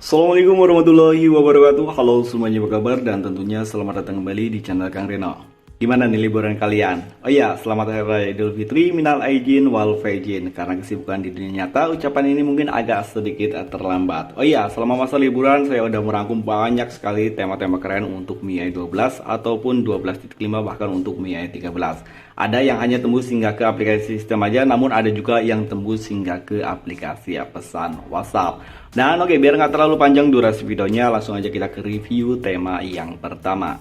Assalamualaikum warahmatullahi wabarakatuh. Halo semuanya, apa kabar? Dan tentunya selamat datang kembali di channel Kang Reno. Gimana nih liburan kalian? Oh iya, selamat Hari Raya Idul Fitri, minal aidin wal faizin. Karena kesibukan di dunia nyata, ucapan ini mungkin agak sedikit terlambat. Oh iya, selama masa liburan saya udah merangkum banyak sekali tema-tema keren untuk MIUI 12 ataupun 12.5, bahkan untuk MIUI 13. Ada yang hanya tembus hingga ke aplikasi sistem aja, namun ada juga yang tembus hingga ke aplikasi pesan WhatsApp. Dan oke, biar nggak terlalu panjang durasi videonya, langsung aja kita ke review tema yang pertama.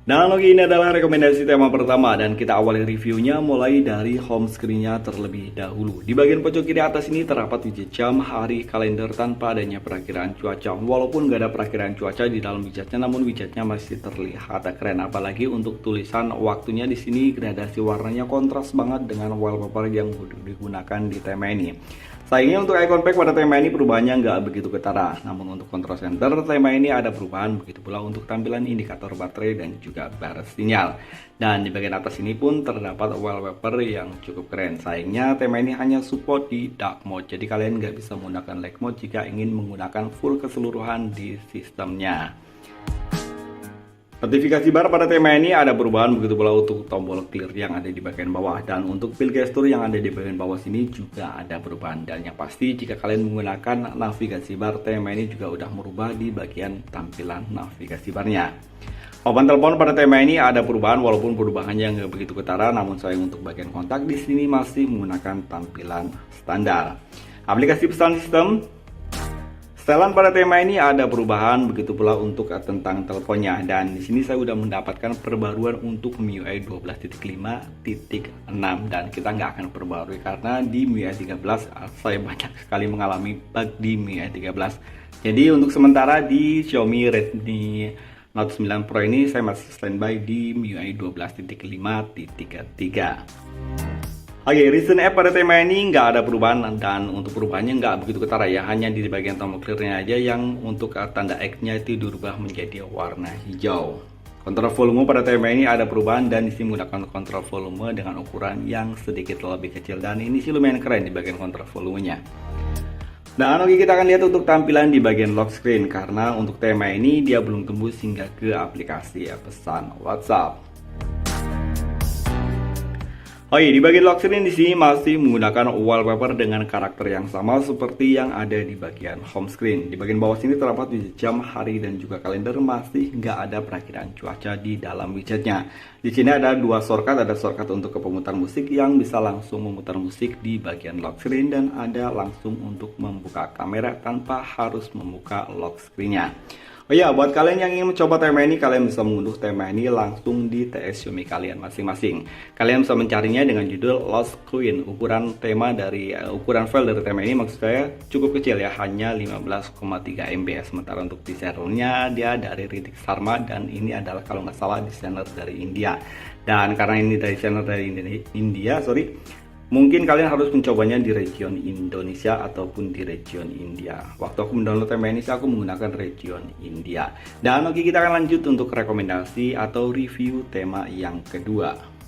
Dan oke, ini adalah rekomendasi tema pertama dan kita awali reviewnya mulai dari home screen-nya terlebih dahulu. Di bagian pojok kiri atas ini terdapat widget jam, hari, kalender tanpa adanya perakiraan cuaca. Walaupun nggak ada perakiraan cuaca di dalam widgetnya, namun widgetnya masih terlihat keren. Apalagi untuk tulisan waktunya di sini gradasi warnanya kontras banget dengan wallpaper yang digunakan di tema ini. Sayangnya untuk icon pack pada tema ini perubahannya nggak begitu ketara. Namun untuk control center tema ini ada perubahan, begitu pula untuk tampilan indikator baterai dan juga bar sinyal. Dan di bagian atas ini pun terdapat wallpaper yang cukup keren. Sayangnya tema ini hanya support di dark mode, jadi kalian nggak bisa menggunakan light mode jika ingin menggunakan full keseluruhan di sistemnya. Notifikasi bar pada tema ini ada perubahan, begitu pula untuk tombol clear yang ada di bagian bawah, dan untuk fill gesture yang ada di bagian bawah sini juga ada perubahan. Dan yang pasti jika kalian menggunakan navigasi bar, tema ini juga udah merubah di bagian tampilan navigasi barnya. Papan telepon pada tema ini ada perubahan, walaupun perubahannya nggak begitu ketara, namun sayang untuk bagian kontak di sini masih menggunakan tampilan standar. Aplikasi pesan sistem, setelan pada tema ini ada perubahan, begitu pula untuk tentang teleponnya. Dan di sini saya sudah mendapatkan perbaruan untuk MIUI 12.5.6 dan kita nggak akan perbarui karena di MIUI 13 saya banyak sekali mengalami bug di MIUI 13. Jadi untuk sementara di Xiaomi Redmi Note 9 Pro ini saya masih standby di MIUI 12.5.3. Oke, recent app pada tema ini nggak ada perubahan, dan untuk perubahannya nggak begitu ketara ya, hanya di bagian tombol clearnya aja yang untuk tanda X-nya itu dirubah menjadi warna hijau. Kontrol volume pada tema ini ada perubahan dan disini menggunakan kontrol volume dengan ukuran yang sedikit lebih kecil, dan ini sih lumayan keren di bagian kontrol volumenya. Dan oke, kita akan lihat untuk tampilan di bagian lock screen karena untuk tema ini dia belum tembus hingga ke aplikasi pesan WhatsApp. Oh iya, di bagian lock screen di sini masih menggunakan wallpaper dengan karakter yang sama seperti yang ada di bagian home screen. Di bagian bawah sini terdapat widget jam, hari, dan juga kalender, masih nggak ada perakiraan cuaca di dalam widgetnya. Di sini ada dua shortcut, ada shortcut untuk ke pemutar musik yang bisa langsung memutar musik di bagian lock screen, dan ada langsung untuk membuka kamera tanpa harus membuka lock screen-nya. Oh ya, buat kalian yang ingin mencoba tema ini, kalian bisa mengunduh tema ini langsung di TS Xiaomi kalian masing-masing. Kalian bisa mencarinya dengan judul Lost Queen. Ukuran ukuran file dari tema ini maksud saya cukup kecil ya, hanya 15,3 MB. Sementara untuk desainernya dia dari Ritik Sharma, dan ini adalah kalau nggak salah desainer dari India. Dan karena ini desainer dari India, mungkin kalian harus mencobanya di region Indonesia ataupun di region India. Waktu aku mendownload tema ini, aku menggunakan region India. Dan oke, kita akan lanjut untuk rekomendasi atau review tema yang kedua.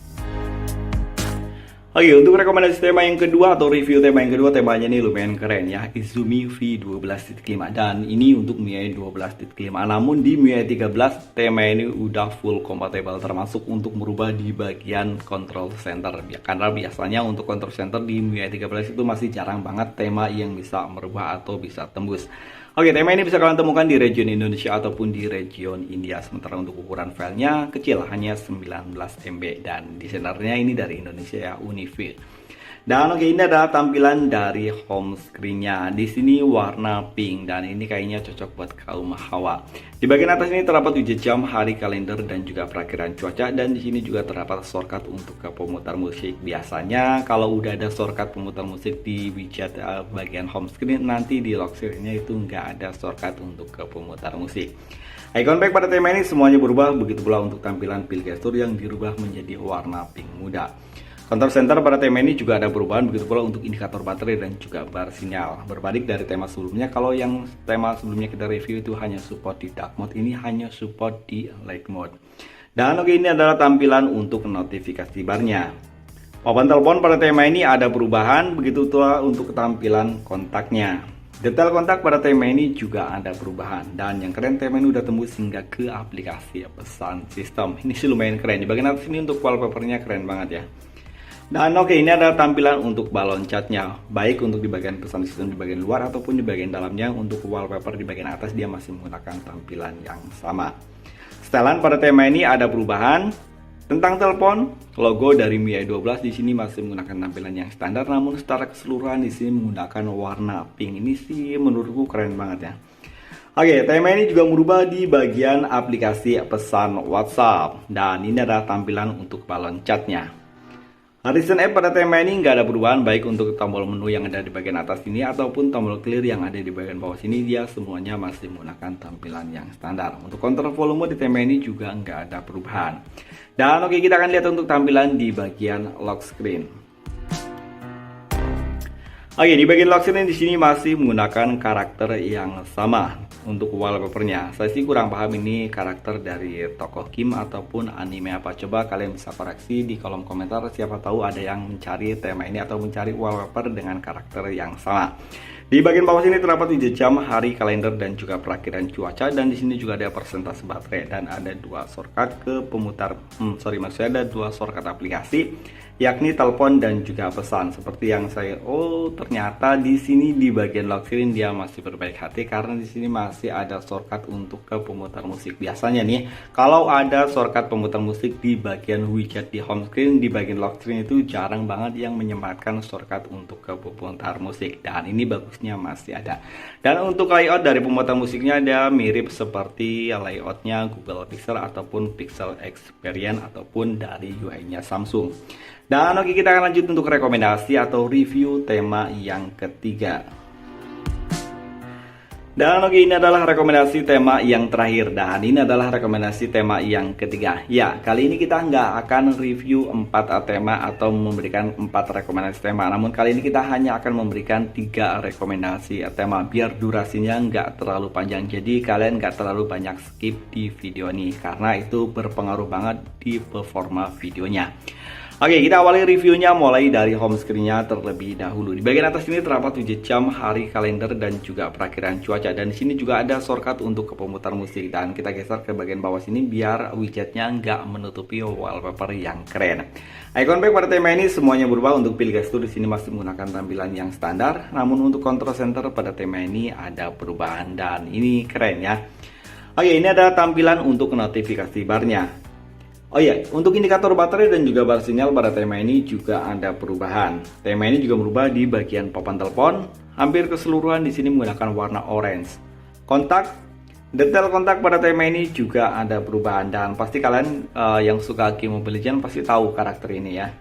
Oke, untuk rekomendasi tema yang kedua atau review tema yang kedua, temanya ini lumayan keren ya, Izumi V12.5, dan ini untuk MIUI 12.5. Namun di MIUI 13 tema ini udah full compatible, termasuk untuk merubah di bagian control center ya, karena biasanya untuk control center di MIUI 13 itu masih jarang banget tema yang bisa merubah atau bisa tembus. Oke, tema ini bisa kalian temukan di region Indonesia ataupun di region India. Sementara untuk ukuran filenya kecil, hanya 19 MB, dan desainernya ini dari Indonesia ya, Unifil. Dan oke, ini adalah tampilan dari home screen-nya. Di sini warna pink, dan ini kayaknya cocok buat kaum hawa. Di bagian atas ini terdapat widget jam, hari, kalender, dan juga perakiraan cuaca. Dan di sini juga terdapat shortcut untuk ke pemutar musik. Biasanya kalau udah ada shortcut pemutar musik di widget bagian home screen, nanti di lock screen-nya itu nggak ada shortcut untuk ke pemutar musik. Icon pack pada tema ini semuanya berubah, begitu pula untuk tampilan fill gesture yang dirubah menjadi warna pink muda. Control center pada tema ini juga ada perubahan, begitu pula untuk indikator baterai dan juga bar sinyal. Berbalik dari tema sebelumnya, kalau yang tema sebelumnya kita review itu hanya support di dark mode, ini hanya support di light mode. Dan oke, ini adalah tampilan untuk notifikasi barnya. Papan telepon pada tema ini ada perubahan, begitu pula untuk tampilan kontaknya. Detail kontak pada tema ini juga ada perubahan, dan yang keren tema ini udah tembus hingga ke aplikasi pesan sistem. Ini sih lumayan keren. Di bagian atas ini untuk wallpapernya keren banget ya. Dan oke, ini ada tampilan untuk balon catnya, baik untuk di bagian pesan sistem di bagian luar ataupun di bagian dalamnya. Untuk wallpaper di bagian atas dia masih menggunakan tampilan yang sama. Setelan pada tema ini ada perubahan. Tentang telepon, logo dari MIUI 12 di sini masih menggunakan tampilan yang standar, namun secara keseluruhan di sini menggunakan warna pink. Ini sih menurutku keren banget ya. Oke, tema ini juga merubah di bagian aplikasi pesan WhatsApp, dan ini ada tampilan untuk balon catnya. Recent App pada tema ini nggak ada perubahan, baik untuk tombol menu yang ada di bagian atas ini ataupun tombol clear yang ada di bagian bawah sini, dia semuanya masih menggunakan tampilan yang standar. Untuk kontrol volume di tema ini juga nggak ada perubahan. Dan oke, kita akan lihat untuk tampilan di bagian lock screen. Oke, di bagian lock screen di sini masih menggunakan karakter yang sama untuk wallpapernya. Saya sih kurang paham ini karakter dari tokoh Kim ataupun anime apa. Coba kalian bisa koreksi di kolom komentar, siapa tahu ada yang mencari tema ini atau mencari wallpaper dengan karakter yang sama. Di bagian bawah sini terdapat 3 jam, hari, kalender, dan juga perakhiran cuaca. Dan di sini juga ada persentase baterai dan ada 2 shortcut ke pemutar. Maksudnya ada 2 shortcut aplikasi, yakni telepon dan juga pesan. Seperti yang saya, ternyata di sini di bagian lock screen dia masih berbaik hati karena di sini masih ada shortcut untuk ke pemutar musik. Biasanya nih, kalau ada shortcut pemutar musik di bagian widget di home screen, di bagian lock screen itu jarang banget yang menyempatkan shortcut untuk ke pemutar musik. Dan ini bagusnya masih ada. Dan untuk layout dari pemutar musiknya ada mirip seperti layoutnya Google Pixel ataupun Pixel Experience ataupun dari UI-nya Samsung. Dan oke, kita akan lanjut untuk rekomendasi atau review tema yang ketiga. Dan oke, ini adalah rekomendasi tema yang terakhir. Dan ini adalah rekomendasi tema yang ketiga. Ya, kali ini kita nggak akan review 4 tema atau memberikan 4 rekomendasi tema. Namun kali ini kita hanya akan memberikan 3 rekomendasi tema, biar durasinya nggak terlalu panjang. Jadi kalian nggak terlalu banyak skip di video ini, karena itu berpengaruh banget di performa videonya. Oke, kita awali reviewnya mulai dari home screen-nya terlebih dahulu. Di bagian atas ini terdapat 7 jam, hari, kalender, dan juga perakhiran cuaca. Dan di sini juga ada shortcut untuk ke pemutar musik. Dan kita geser ke bagian bawah sini biar widgetnya nggak menutupi wallpaper yang keren. Icon back pada tema ini semuanya berubah. Untuk pilih gestur di sini masih menggunakan tampilan yang standar. Namun untuk control center pada tema ini ada perubahan, dan ini keren ya. Oke, ini ada tampilan untuk notifikasi barnya. Oh iya, untuk indikator baterai dan juga bar sinyal pada tema ini juga ada perubahan. Tema ini juga berubah di bagian papan telepon. Hampir keseluruhan di sini menggunakan warna orange. Kontak, detail kontak pada tema ini juga ada perubahan, dan pasti kalian yang suka game Mobile Legends pasti tahu karakter ini ya.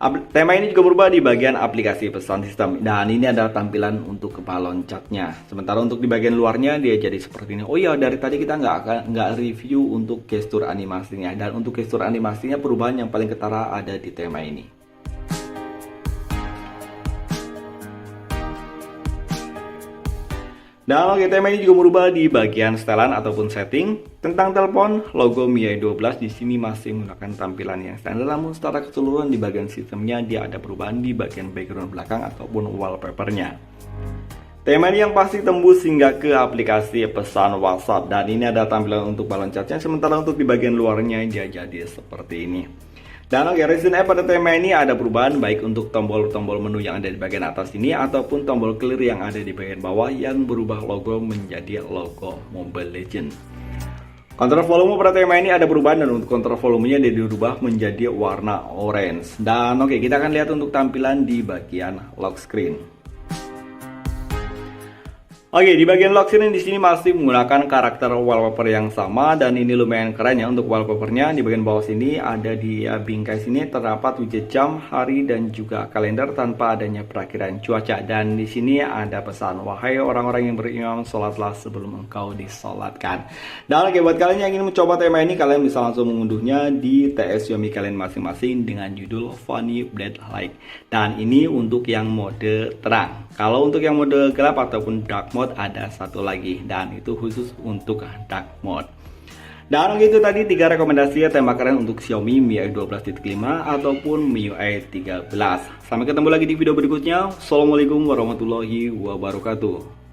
Tema ini juga berubah di bagian aplikasi pesan sistem, dan ini adalah tampilan untuk balon catnya. Sementara untuk di bagian luarnya dia jadi seperti ini. Oh iya, dari tadi kita nggak review untuk gestur animasinya, dan untuk gestur animasinya perubahan yang paling ketara ada di tema ini. Dan oke, tema ini juga merubah di bagian setelan ataupun setting. Tentang telepon, logo MIUI 12 di sini masih menggunakan tampilan yang standar, namun secara keseluruhan di bagian sistemnya dia ada perubahan di bagian background belakang ataupun wallpapernya. Tema ini yang pasti tembus hingga ke aplikasi pesan WhatsApp, dan ini ada tampilan untuk balon catnya. Sementara untuk di bagian luarnya dia jadi seperti ini. Dan oke, Recent App pada tema ini ada perubahan, baik untuk tombol-tombol menu yang ada di bagian atas ini ataupun tombol clear yang ada di bagian bawah yang berubah logo menjadi logo Mobile Legends. Kontrol volume pada tema ini ada perubahan, dan untuk kontrol volumenya dia dirubah menjadi warna orange. Dan oke, kita akan lihat untuk tampilan di bagian lock screen. Oke, di bagian lock screen di sini masih menggunakan karakter wallpaper yang sama, dan ini lumayan keren ya untuk wallpapernya. Di bagian bawah sini ada di bingkai sini terdapat widget jam, hari, dan juga kalender tanpa adanya perakhiran cuaca. Dan di sini ada pesan, wahai orang-orang yang beriman, sholatlah sebelum engkau disolatkan. Dan oke, buat kalian yang ingin mencoba tema ini, kalian bisa langsung mengunduhnya di TS Xiaomi kalian masing-masing dengan judul Funny Blade Light. Dan ini untuk yang mode terang. Kalau untuk yang mode gelap ataupun dark mode ada satu lagi, dan itu khusus untuk dark mode. Dan gitu tadi 3 rekomendasi tema keren untuk Xiaomi MIUI 12.5 ataupun MIUI 13. Sampai ketemu lagi di video berikutnya. Assalamualaikum warahmatullahi wabarakatuh.